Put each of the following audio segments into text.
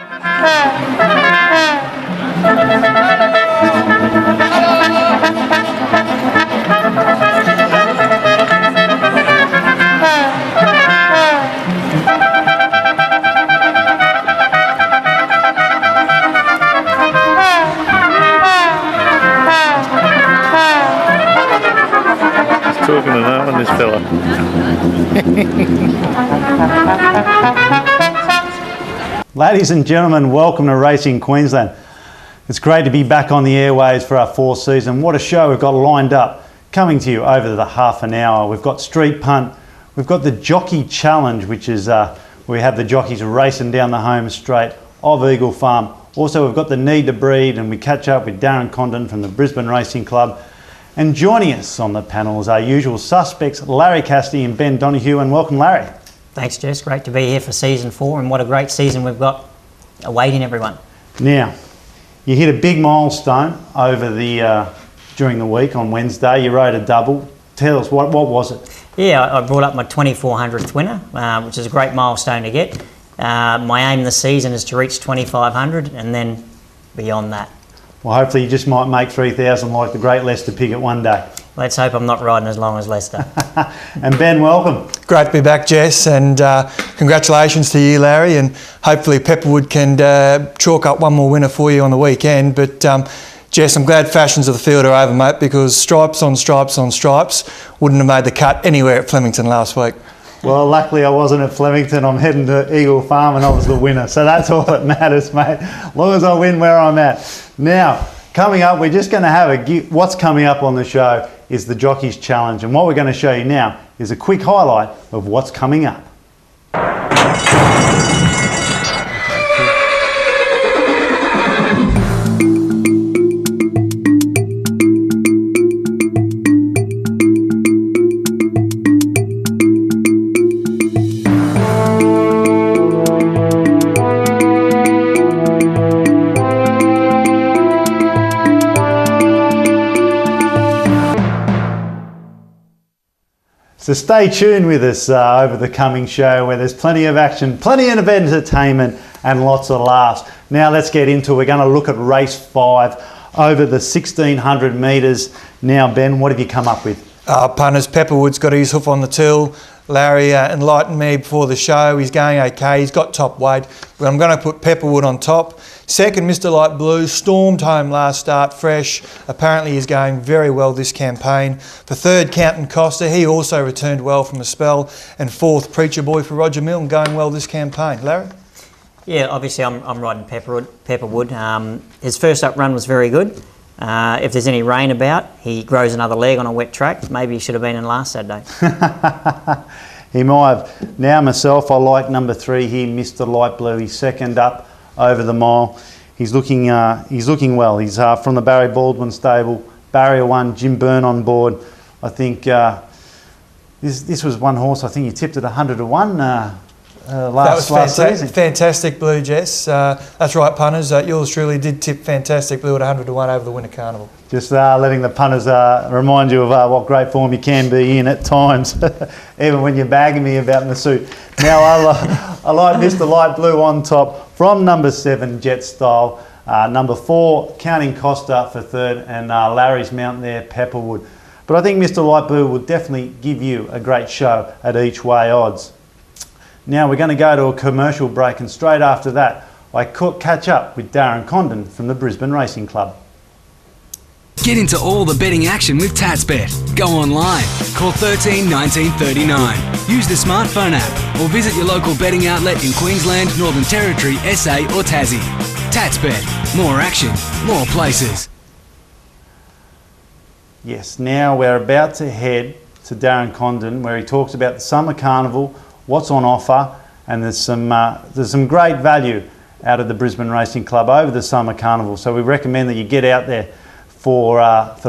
Talking to no one, this fella. Ladies and gentlemen, welcome to Racing Queensland. It's great to be back on the airwaves for our fourth season. What a show we've got lined up, coming to you over the half an hour. We've got Street Punt, we've got the Jockey Challenge, which is we have the jockeys racing down the home straight of Eagle Farm. Also, we've got the Need to Breed, and we catch up with Darren Condon from the Brisbane Racing Club. And joining us on the panel is our usual suspects, Larry Cassidy and Ben Donoghue, and welcome, Larry. Thanks, Jess. Great to be here for season 4, and what a great season we've got awaiting everyone. Now, you hit a big milestone over the during the week on Wednesday. You rode a double. Tell us, what was it? Yeah, I brought up my 2400th winner, which is a great milestone to get. My aim this season is to reach 2500 and then beyond that. Well, hopefully you just might make 3,000 like the great Lester Piggott one day. Let's hope I'm not riding as long as Lester. And Ben, welcome. Great to be back, Jess, and congratulations to you, Larry, and hopefully Pepperwood can chalk up one more winner for you on the weekend. But Jess, I'm glad fashions of the field are over, mate, because stripes on stripes on stripes wouldn't have made the cut anywhere at Flemington last week. Well, luckily I wasn't at Flemington. I'm heading to Eagle Farm and I was the winner. So that's all that matters, mate. As long as I win where I'm at. Now, coming up, we're just going to have what's coming up on the show is the Jockeys Challenge. And what we're going to show you now is a quick highlight of what's coming up. So stay tuned with us over the coming show where there's plenty of action, plenty of entertainment and lots of laughs. Now let's get into it. We're going to look at race 5 over the 1600 metres. Now Ben, what have you come up with? Punters, Pepperwood's got his hoof on the till. Larry enlightened me before the show. He's going okay. He's got top weight. But I'm going to put Pepperwood on top. Second, Mr. Light Blue stormed home last start fresh. Apparently he's going very well this campaign. For third, Countin Costa. He also returned well from a spell. And fourth, Preacher Boy for Roger Milne, going well this campaign. Larry? Yeah, obviously I'm riding Pepperwood. His first up run was very good. If there's any rain about, he grows another leg on a wet track. Maybe he should have been in last Saturday. He might have. Now myself, I like number 3 here, Mr. Light Blue. He's second up over the mile. He's looking well. He's from the Barry Baldwin stable. Barrier 1, Jim Byrne on board. I think this was one horse. I think you tipped it 100 to 1 last season. Fantastic Blue, Jess. That's right, punters. Yours truly did tip Fantastic Blue at 100 to 1 over the Winter Carnival. Just letting the punters remind you of what great form you can be in at times, even when you're bagging me about in the suit. Now I like Mr. Light Blue on top from number 7, Jet Style, number 4, Counting Costa for third, and Larry's mount there, Pepperwood. But I think Mr. Light Blue will definitely give you a great show at each way odds. Now we're going to go to a commercial break, and straight after that I catch up with Darren Condon from the Brisbane Racing Club. Get into all the betting action with TatsBet. Go online, call 13 19 39. Use the smartphone app or visit your local betting outlet in Queensland, Northern Territory, SA or Tassie. TatsBet. More action, more places. Yes, now we're about to head to Darren Condon where he talks about the Summer Carnival, what's on offer, and there's some great value out of the Brisbane Racing Club over the Summer Carnival. So we recommend that you get out there for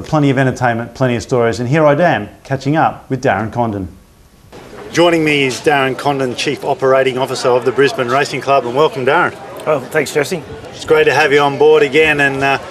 plenty of entertainment, plenty of stories. And here I am, catching up with Darren Condon. Joining me is Darren Condon, Chief Operating Officer of the Brisbane Racing Club, and welcome, Darren. Oh, thanks, Jesse. It's great to have you on board again, and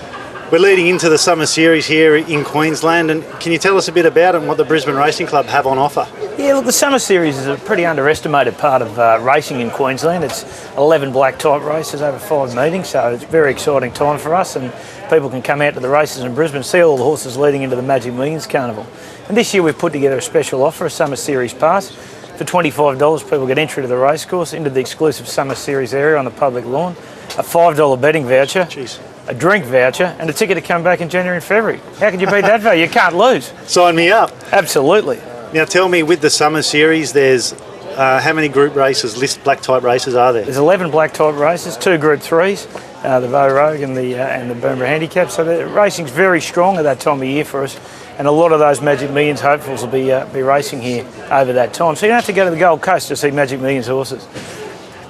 We're leading into the summer series here in Queensland, and can you tell us a bit about it and what the Brisbane Racing Club have on offer? Yeah, look, the summer series is a pretty underestimated part of racing in Queensland. It's 11 black type races over 5 meetings, so it's a very exciting time for us, and people can come out to the races in Brisbane, see all the horses leading into the Magic Millions Carnival. And this year we've put together a special offer, a summer series pass. For $25, people get entry to the racecourse, into the exclusive summer series area on the public lawn, a $5 betting voucher. Jeez. A drink voucher, and a ticket to come back in January and February. How can you beat that value? You can't lose. Sign me up. Absolutely. Now tell me, with the summer series, there's how many group races, list black type races are there? There's 11 black type races, 2 Group 3s, the Vo Rogue and the Boomer Handicap. So the racing's very strong at that time of year for us, and a lot of those Magic Millions hopefuls will be racing here over that time. So you don't have to go to the Gold Coast to see Magic Millions horses.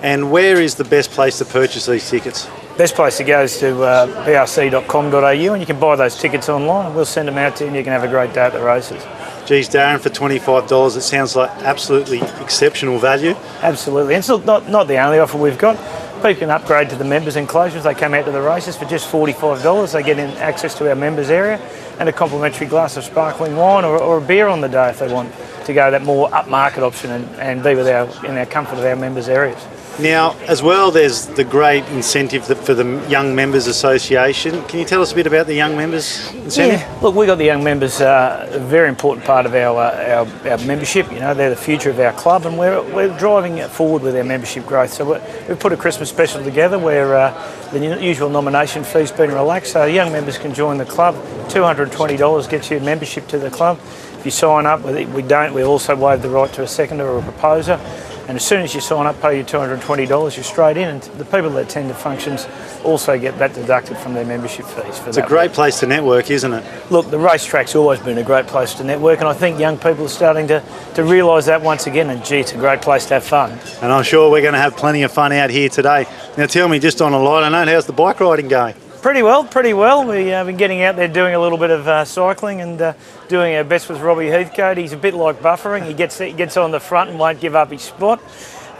And where is the best place to purchase these tickets? Best place to go is to brc.com.au, and you can buy those tickets online, and we'll send them out to you, and you can have a great day at the races. Geez, Darren, for $25, it sounds like absolutely exceptional value. Absolutely, and it's not the only offer we've got. People can upgrade to the members enclosure if they come out to the races for just $45. They get in access to our members area and a complimentary glass of sparkling wine or a beer on the day if they want to go that more upmarket option and be with in our comfort of our members areas. Now, as well, there's the great incentive for the Young Members Association. Can you tell us a bit about the Young Members incentive? Yeah, look, we've got the Young Members, a very important part of our membership. You know, they're the future of our club, and we're driving it forward with our membership growth. So we've put a Christmas special together where the usual nomination fee's been relaxed, so young members can join the club. $220 gets you membership to the club. If you sign up, we also waive the right to a seconder or a proposer. And as soon as you sign up, pay your $220, you're straight in. And the people that attend the functions also get that deducted from their membership fees. It's a great place to network, isn't it? Look, the racetrack's always been a great place to network, and I think young people are starting to realise that once again. And gee, it's a great place to have fun. And I'm sure we're going to have plenty of fun out here today. Now tell me, just on a lighter note, how's the bike riding going? Pretty well. We've been getting out there doing a little bit of cycling and doing our best with Robbie Heathcote. He's a bit like buffering. He gets on the front and won't give up his spot.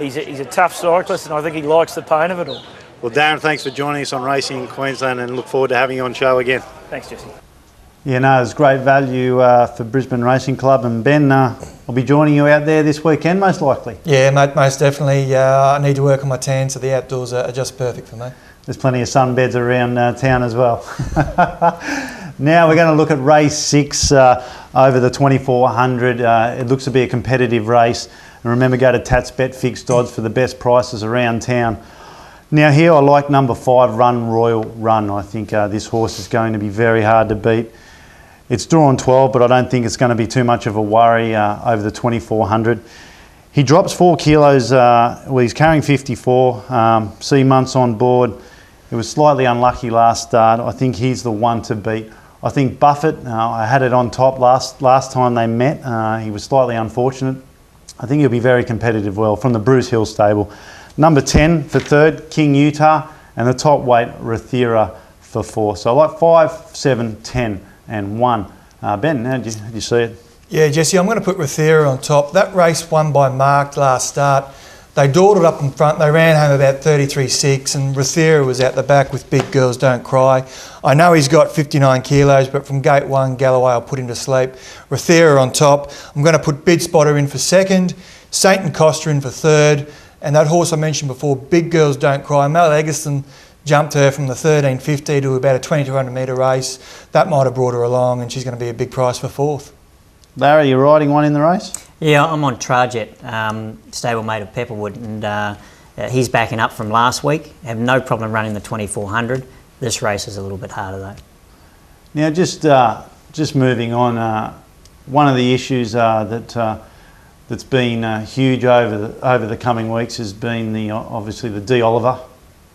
He's a tough cyclist, and I think he likes the pain of it all. Well, Darren, thanks for joining us on Racing in Queensland, and look forward to having you on show again. Thanks, Jesse. Yeah, no, it's great value for Brisbane Racing Club, and Ben will be joining you out there this weekend, most likely. Yeah, mate, most definitely. I need to work on my tan, so the outdoors are just perfect for me. There's plenty of sunbeds around town as well. Now we're going to look at race 6 over the 2400. It looks to be a competitive race. And remember, go to TatsBet Fixed Odds for the best prices around town. Now here I like number 5, Run Royal Run. I think this horse is going to be very hard to beat. It's drawn 12, but I don't think it's going to be too much of a worry over the 2400. He drops 4 kilos. Well, he's carrying 54. C months on board. It was slightly unlucky last start. I think he's the one to beat. I think Buffett, I had it on top last time they met. He was slightly unfortunate. I think he'll be very competitive well from the Bruce Hill stable. Number 10 for 3rd, King Utah, and the top weight, Rathira, for 4. So I like 5, 7, 10 and 1. Ben, how did you see it? Yeah, Jesse, I'm going to put Rathira on top. That race won by Mark last start. They dawdled up in front. They ran home about 33.6, and Rathira was out the back with Big Girls Don't Cry. I know he's got 59 kilos, but from gate 1, Galloway, I'll put him to sleep. Rathira on top. I'm going to put Bid Spotter in for 2nd, Saint and Costa in for 3rd, and that horse I mentioned before, Big Girls Don't Cry. Mel Eggleston jumped her from the 1350 to about a 2200 metre race. That might have brought her along, and she's going to be a big price for 4th. Larry, you riding one in the race? Yeah, I'm on Trajet, stablemate of Pepperwood, and he's backing up from last week. Have no problem running the 2400. This race is a little bit harder though. Now, just moving on, one of the issues that's been huge over the coming weeks has been obviously the D Oliver,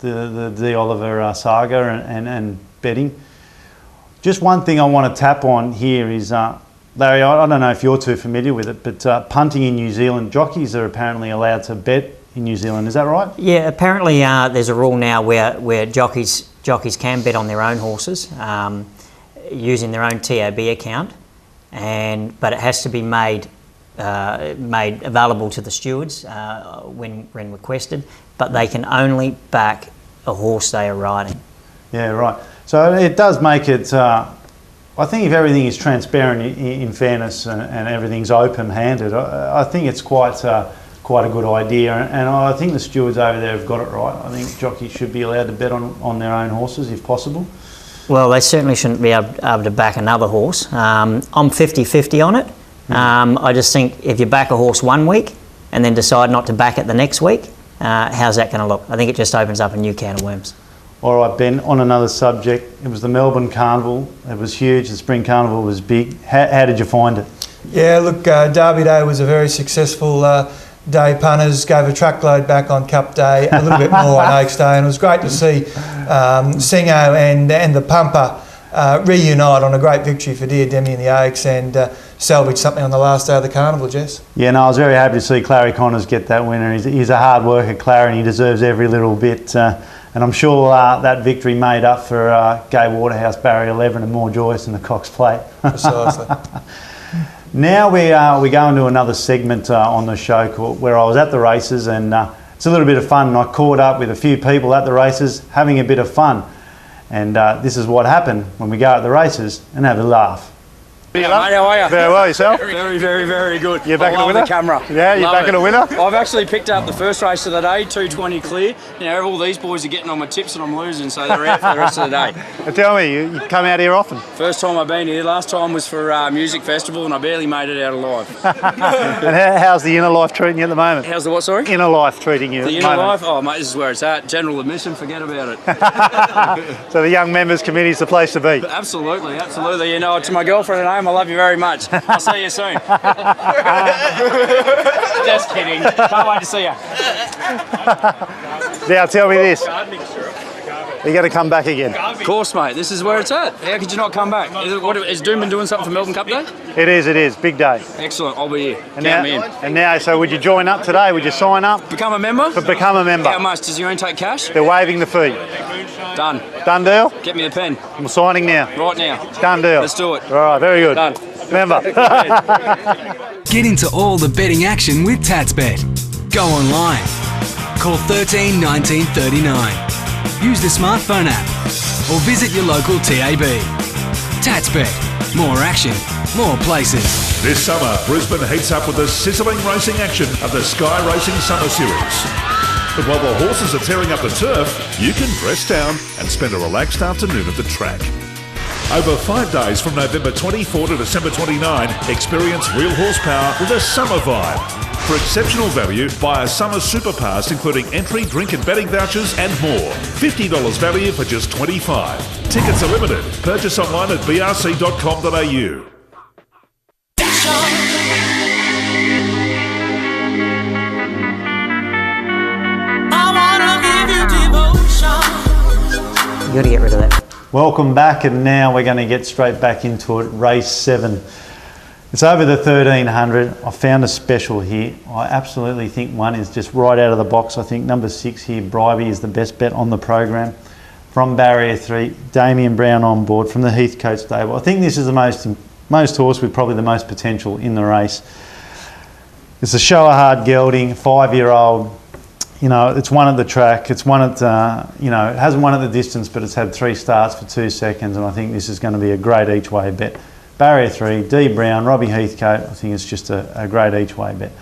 the D Oliver saga and betting. Just one thing I want to tap on here is. Larry, I don't know if you're too familiar with it, but punting in New Zealand, jockeys are apparently allowed to bet in New Zealand. Is that right? Yeah, apparently there's a rule now where jockeys can bet on their own horses using their own TAB account, but it has to be made available to the stewards when requested. But they can only back a horse they are riding. Yeah, right. So it does make it. I think if everything is transparent, in fairness, and everything's open-handed, I think it's quite a good idea. And I think the stewards over there have got it right. I think jockeys should be allowed to bet on their own horses if possible. Well, they certainly shouldn't be able to back another horse. I'm 50-50 on it. I just think if you back a horse one week and then decide not to back it the next week, how's that going to look? I think it just opens up a new can of worms. All right, Ben, on another subject, it was the Melbourne Carnival. It was huge. The Spring Carnival was big. How did you find it? Yeah, look, Derby Day was a very successful day. Punters gave a truckload back on Cup Day, a little bit more on Oaks Day, and it was great to see Singo and the Pumper reunite on a great victory for Dear Demi and the Oaks, and salvage something on the last day of the Carnival, Jess. Yeah, no, I was very happy to see Clary Connors get that winner. He's a hard worker, Clary, and he deserves every little bit. And I'm sure that victory made up for Gay Waterhouse, Barrier 11 and more joyous in the Cox Plate. Precisely. Now we go into another segment on the show where I was at the races, and it's a little bit of fun. And I caught up with a few people at the races having a bit of fun. And this is what happened when we go at the races and have a laugh. Mate, how are you? Very well, yourself? Very, very, very good. You're back in a winner? The camera. Yeah, you're back in a winner? I've actually picked up the first race of the day, 2:20 clear. You know, all these boys are getting on my tips and I'm losing, so they're out for the rest of the day. Tell me, you come out here often? First time I've been here. Last time was for music festival and I barely made it out alive. And how's the inner life treating you at the moment? How's the what, sorry? Inner life treating you The at the inner moment. life? Oh, mate, this is where it's at. General admission, forget about it. So the Young Members Committee is the place to be? Absolutely, absolutely. You know, to my girlfriend at home, I love you very much. I'll see you soon. Just kidding. Can't wait to see you. Now tell me this. You're going to come back again? Of course, mate. This is where it's at. How could you not come back? Is Doomben doing something for Melbourne Cup Day? It is. Big day. Excellent. I'll be here. And Count me in. now, so would you join up today? Would you sign up? Become a member? Become a member. How much? Does your own take cash? They're waiving the fee. Done. Done deal? Get me the pen. I'm signing now. Right now. Done deal. Let's do it. All right, very good. Done. Member. Get into all the betting action with TatsBet. Go online. Call 13 19 39. Use the smartphone app or visit your local TAB. TatsBet. More action, more places. This summer, Brisbane heats up with the sizzling racing action of the Sky Racing Summer Series. But while the horses are tearing up the turf, you can dress down and spend a relaxed afternoon at the track. Over 5 days from November 24 to December 29, experience real horsepower with a summer vibe. For exceptional value, buy a summer super pass including entry, drink and betting vouchers and more. $50 value for just $25. Tickets are limited. Purchase online at brc.com.au. You got to get rid of that. Welcome back, and now we're going to get straight back into it. Race 7. It's over the 1300. I found a special here. I absolutely think one is just right out of the box. I think number 6 here, Bribey, is the best bet on the program. From Barrier 3, Damien Brown on board from the Heathcote stable. I think this is the most horse with probably the most potential in the race. It's a show of hard gelding, 5-year-old. You know, it's won at the track. It's won at, it hasn't won at the distance, but it's had 3 starts for 2 seconds, and I think this is going to be a great each-way bet. Barrier 3, D Brown, Robbie Heathcote. I think it's just a great each-way bet.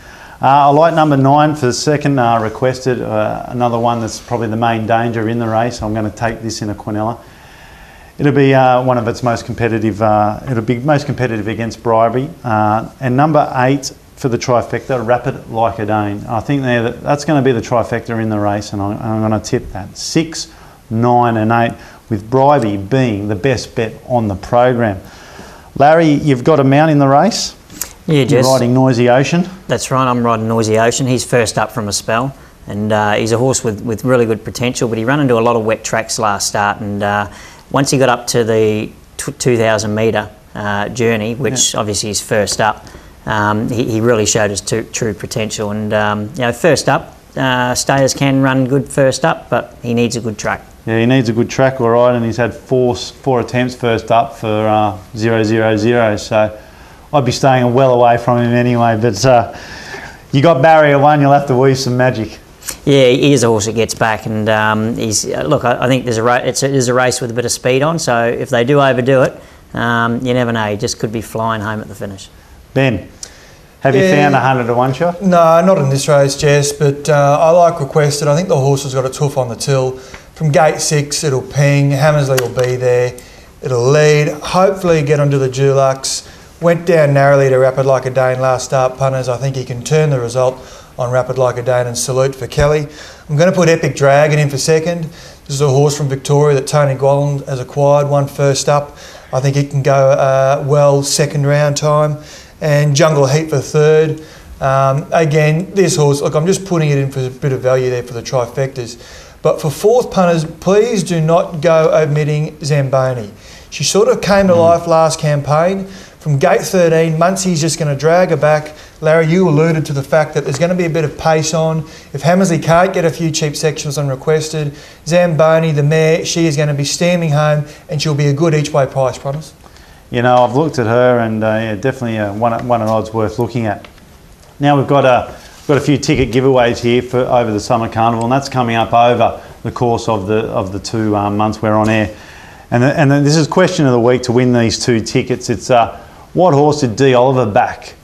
I like number 9 for the second, requested. Another one that's probably the main danger in the race. I'm going to take this in a Quinella. It'll be one of its most competitive. It'll be most competitive against Bribery. And number 8 for the trifecta, Rapid Like a Dane. I think that's going to be the trifecta in the race, and I'm going to tip that. 6, 9 and 8, with Bribery being the best bet on the program. Larry, you've got a mount in the race. Yeah, Jess. You're riding Noisy Ocean. That's right, I'm riding Noisy Ocean. He's first up from a spell, and he's a horse with really good potential, but he ran into a lot of wet tracks last start, and once he got up to the 2,000 metre journey, which obviously is first up, he really showed his true potential. And first up, stayers can run good first up, but he needs a good track. Yeah, he needs a good track, all right, and he's had four attempts first up for 0-0-0, so I'd be staying well away from him anyway. But you got Barrier 1, you'll have to weave some magic. Yeah, he is a horse that gets back, and he's look. I think there's a race with a bit of speed on. So if they do overdo it, you never know. He just could be flying home at the finish. Ben, have you found 100 to 1 shot? No, not in this race, Jess, but I like Requested. I think the horse has got a tooth on the till. From gate 6, it'll ping. Hammersley will be there. It'll lead. Hopefully get onto the Dulux. Went down narrowly to Rapid Like a Dane last start, punters. I think he can turn the result on Rapid Like a Dane, and salute for Kelly. I'm going to put Epic Dragon in for second. This is a horse from Victoria that Tony Gwolland has acquired, won first up. I think it can go well second round time. And Jungle Heat for third. Again, this horse, look, I'm just putting it in for a bit of value there for the trifectas. But for fourth, punters, please do not go omitting Zamboni. She sort of came to life last campaign. From gate 13, Muncie's just going to drag her back. Larry, you alluded to the fact that there's going to be a bit of pace on. If Hammersley can't get a few cheap sections on Requested, Zamboni, the mare, she is going to be steaming home, and she'll be a good each way price, promise. You know, I've looked at her, and yeah, definitely one an odds worth looking at. Now we've got a few ticket giveaways here for over the summer carnival, and that's coming up over the course of the 2 months we're on air. And this is question of the week to win these 2 tickets. It's what horse did D. Oliver back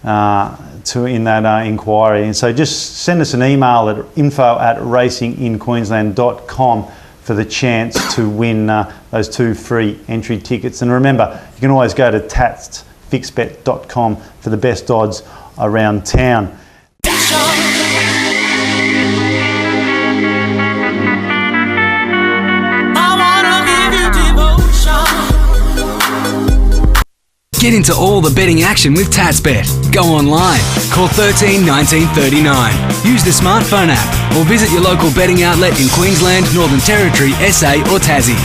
in that inquiry? And so just send us an email at info@racinginqueensland.com for the chance to win those 2 free entry tickets. And remember, you can always go to tatsfixbet.com for the best odds around town. Get into all the betting action with TatsBet. Go online, call 13 19 39. Use the smartphone app or visit your local betting outlet in Queensland, Northern Territory, SA or Tassie.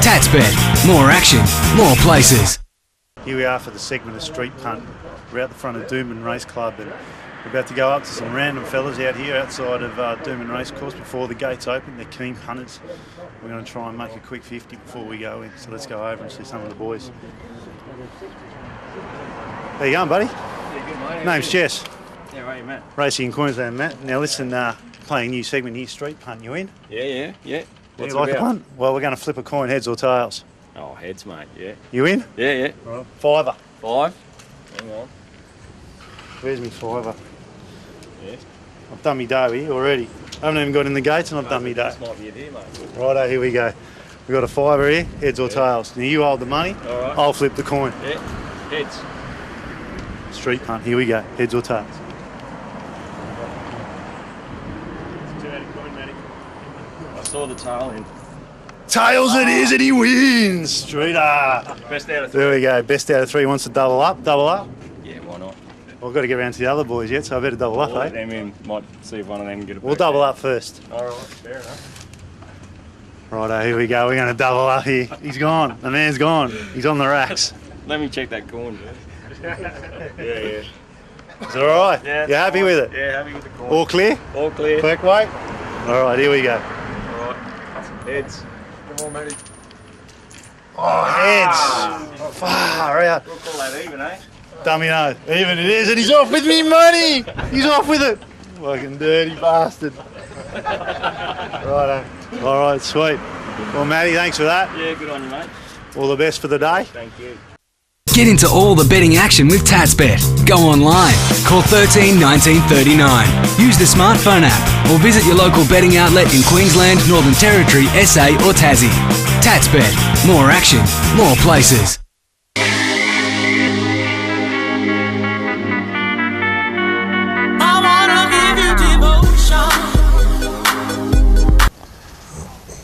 TatsBet. More action, more places. Here we are for the segment of Street Punt. We're out the front of Doomben Race Club, and we're about to go up to some random fellas out here outside of Doomben Race Course before the gates open. They're keen punters. We're going to try and make a quick 50 before we go in. So let's go over and see some of the boys. How you going, buddy? Yeah, good, mate. Name's Jess. Yeah, right, Matt. Racing in Queensland, Matt. Now listen, playing a new segment here, Street Punt. You in? Yeah. What's you like a punt? Well, we're going to flip a coin, heads or tails. Oh, heads, mate, yeah. You in? Yeah. Right. Fiver. 5. Hang on. Where's me fiver? Yeah. I've done me dough here already. I haven't even got in the gates and I've done me dough. This might be it here, mate. Righto, here we go. We've got a fiver here, heads or tails. Now you hold the money, All right. I'll flip the coin. Yeah, heads. Street Punt, here we go, heads or tails. I saw the tail in. Tails it is, and he wins! Streeter! Best out of 3. There we go, best out of 3 wants to double up. Yeah, why not? Well, I've got to get around to the other boys yet, so I better double up, We'll let eh? them in. Might see if one of them can get a We'll double up first. All right, fair enough. Righto, here we go, we're going to double up here. He's gone, the man's gone. He's on the racks. Let me check that corn, Joe. Yeah. Is it alright? Yeah. You happy with it? Yeah, happy with the corn. All clear? All clear. Quick weight? Alright, here we go. All right. Heads. Come on, matey. Oh, heads! Far out. We'll call that even, eh? Dummy no. Even it is, and he's off with me money! He's off with it! Fucking dirty bastard. Righto. Alright, sweet. Well, Matty, thanks for that. Yeah, good on you, mate. All the best for the day. Thank you. Get into all the betting action with TatsBet. Go online, call 13 19 39. Use the smartphone app or visit your local betting outlet in Queensland, Northern Territory, SA or Tassie. TatsBet. More action, more places.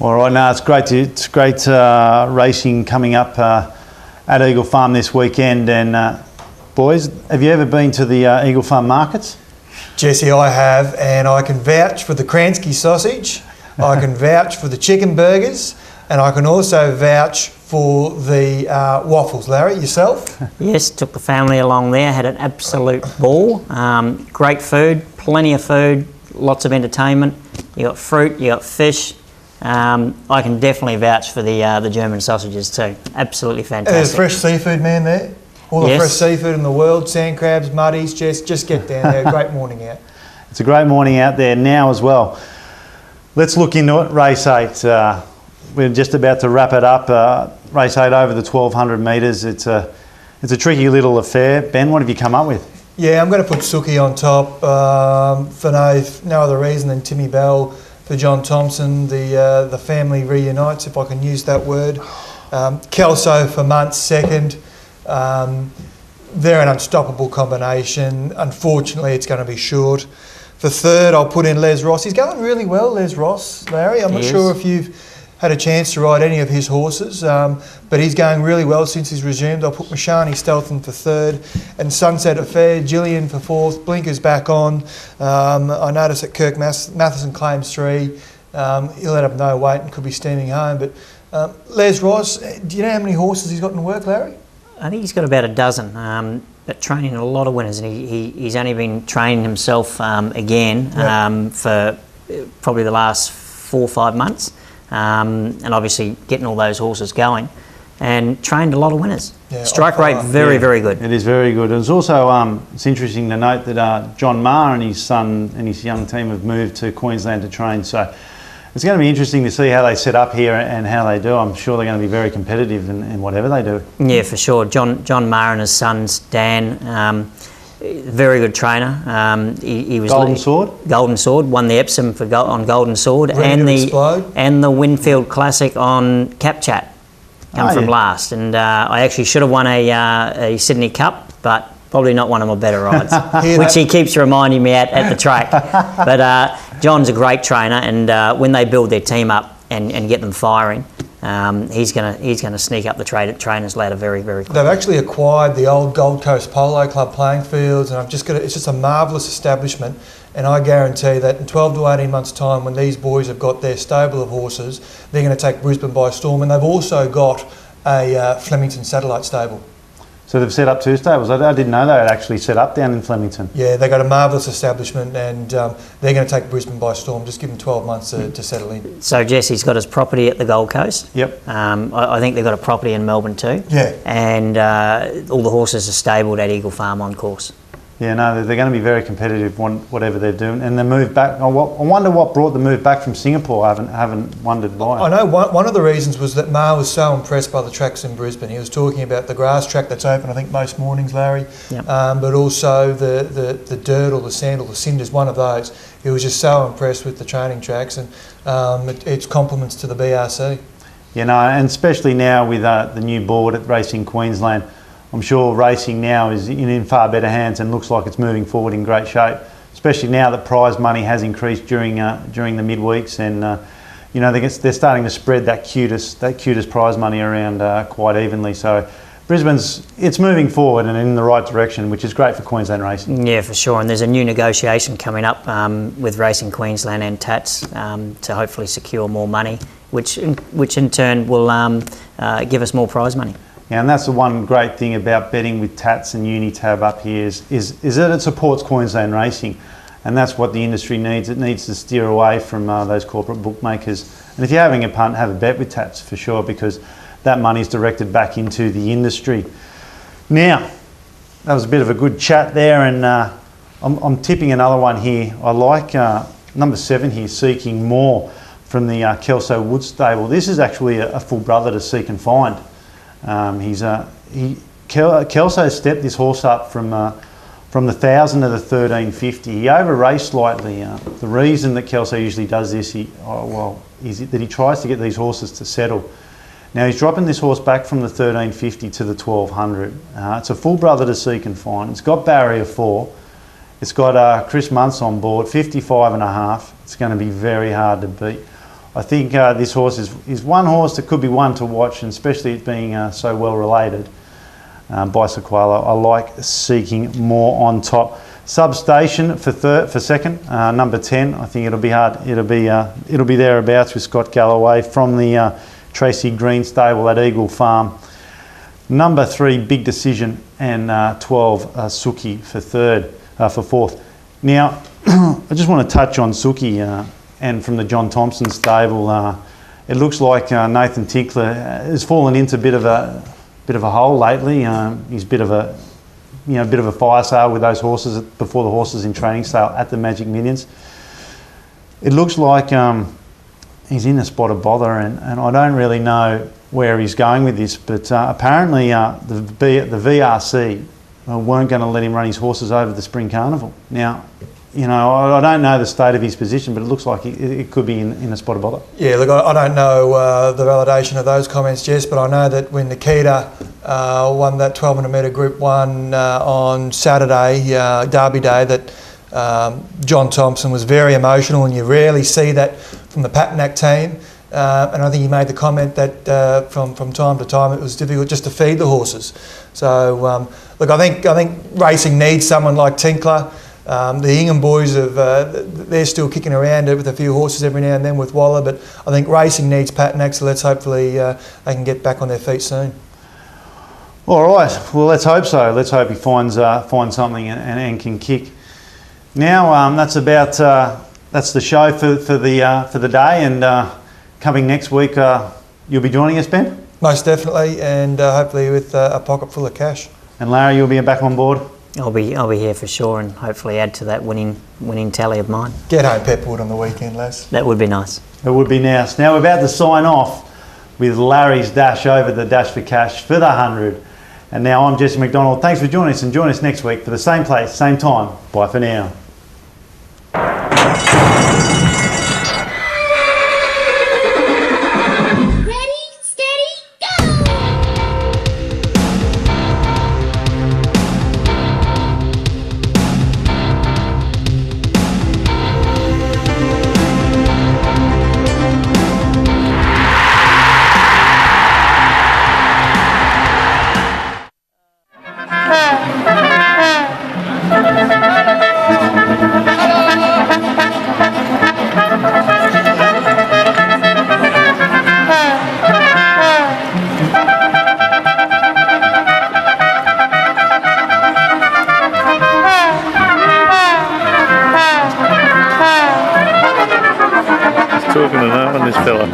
All right, now it's great racing coming up at Eagle Farm this weekend. And boys, have you ever been to the Eagle Farm markets? Jesse, I have, and I can vouch for the Kransky sausage, I can vouch for the chicken burgers, and I can also vouch for the waffles. Larry, yourself? Yes, took the family along there, had an absolute ball. Great food, plenty of food, lots of entertainment. You got fruit, you got fish. I can definitely vouch for the German sausages too. Absolutely fantastic. There's fresh seafood, man, there. All the fresh seafood in the world, sand crabs, muddies, just get down there. Great morning out. It's a great morning out there now as well. Let's look into it. Race 8. We're just about to wrap it up. Race 8 over the 1,200 metres. It's a tricky little affair. Ben, what have you come up with? Yeah, I'm going to put Suki on top for no other reason than Timmy Bell for John Thompson. The family reunites, if I can use that word. Kelso for Munt's second. They're an unstoppable combination. Unfortunately, it's going to be short. For third, I'll put in Les Ross. He's going really well, Les Ross, Larry. I'm not sure if you've had a chance to ride any of his horses, but he's going really well since he's resumed. I'll put Mashani Stelton for third and Sunset Affair, Gillian for fourth. Blinkers back on. I noticed that Kirk Matheson claims 3. He'll end up no weight and could be steaming home. But Les Ross, do you know how many horses he's got in work, Larry? I think he's got about a dozen, but training a lot of winners, and he's only been training himself again for probably the last 4 or 5 months. And obviously getting all those horses going, and trained a lot of winners. Yeah, strike rate very good. It is very good. It's also it's interesting to note that John Maher and his son and his young team have moved to Queensland to train. So it's going to be interesting to see how they set up here and how they do. I'm sure they're going to be very competitive in whatever they do. Yeah, for sure. John Maher and his sons Dan. Very good trainer. He was Golden Sword. Golden Sword won the Epsom on Golden Sword and the Winfield Classic on Capchat. Come from last, and I actually should have won a Sydney Cup, but probably not one of my better rides, which he keeps reminding me at the track. But John's a great trainer, and when they build their team up and get them firing, he's gonna sneak up the trainers ladder very quickly. They've actually acquired the old Gold Coast Polo Club playing fields, and it's just a marvellous establishment. And I guarantee that in 12 to 18 months' time, when these boys have got their stable of horses, they're going to take Brisbane by storm. And they've also got a Flemington satellite stable. So they've set up 2 stables. I didn't know they had actually set up down in Flemington. Yeah, they've got a marvellous establishment, and they're going to take Brisbane by storm. Just give them 12 months to settle in. So Jesse's got his property at the Gold Coast. Yep. I think they've got a property in Melbourne too. Yeah. And all the horses are stabled at Eagle Farm on course. Yeah, no, they're going to be very competitive, whatever they're doing. And the move back, I wonder what brought the move back from Singapore. I haven't wondered why. I know one of the reasons was that Ma was so impressed by the tracks in Brisbane. He was talking about the grass track that's open, I think, most mornings, Larry. Yep. But also the dirt or the sand or the cinders, one of those. He was just so impressed with the training tracks, and it's compliments to the BRC. You know, and especially now with the new board at Racing Queensland, I'm sure racing now is in far better hands and looks like it's moving forward in great shape, especially now that prize money has increased during the midweeks, and you know, they're starting to spread that cutest prize money around quite evenly. So it's moving forward and in the right direction, which is great for Queensland racing. Yeah, for sure. And there's a new negotiation coming up with Racing Queensland and Tats to hopefully secure more money, which in turn will give us more prize money. Yeah, and that's the one great thing about betting with Tats and Unitab up here is that it supports Queensland racing, and that's what the industry needs. It needs to steer away from those corporate bookmakers. And if you're having a punt, have a bet with Tats for sure, because that money's directed back into the industry. Now, that was a bit of a good chat there, and I'm tipping another one here. I like number 7 here, Seeking More, from the Kelso Wood stable. This is actually a full brother to Seek and Find. Kelso stepped this horse up from the 1,000 to the 1,350. He over-raced slightly. The reason that Kelso usually does this is that he tries to get these horses to settle. Now he's dropping this horse back from the 1,350 to the 1,200. It's a full brother to Seek and Find. It's got barrier 4. It's got Chris Muntz on board, 55.5. It's going to be very hard to beat. I think this horse is one horse that could be one to watch, and especially it being so well related by Sequala. I like Seeking More on top. Substation for second, number 10. I think it'll be hard. It'll be thereabouts with Scott Galloway from the Tracy Green stable at Eagle Farm. Number 3, Big Decision, and 12 Suki for fourth. Now, I just want to touch on Suki. And from the John Thompson stable, it looks like Nathan Tinkler has fallen into a bit of a hole lately. He's a bit of a fire sale with those horses before the horses in training sale at the Magic Millions. It looks like he's in a spot of bother, and I don't really know where he's going with this, but apparently the VRC weren't going to let him run his horses over the Spring Carnival. Now, you know, I don't know the state of his position, but it looks like it could be in a spot of bother. Yeah, look, I don't know the validation of those comments, Jess, but I know that when Nikita won that 1200 metre Group 1 on Saturday, Derby Day, that John Thompson was very emotional, and you rarely see that from the Patinack team. And I think he made the comment that from time to time it was difficult just to feed the horses. So, look, I think racing needs someone like Tinkler. The Ingham boys they're still kicking around with a few horses every now and then with Waller, but I think racing needs Patinack, so let's hopefully they can get back on their feet soon. All right, well, let's hope so. Let's hope he finds something and can kick. Now that's the show for the day, and coming next week you'll be joining us, Ben? Most definitely, and hopefully with a pocket full of cash. And Larry, you'll be back on board? I'll be here for sure, and hopefully add to that winning tally of mine. Get home Pepperwood on the weekend, Les. That would be nice. It would be nice. Now we're about to sign off with Larry's dash over the Dash for Cash for the 100. And now I'm Jesse McDonald. Thanks for joining us, and join us next week for the same place, same time. Bye for now. Talking to no one, this fella.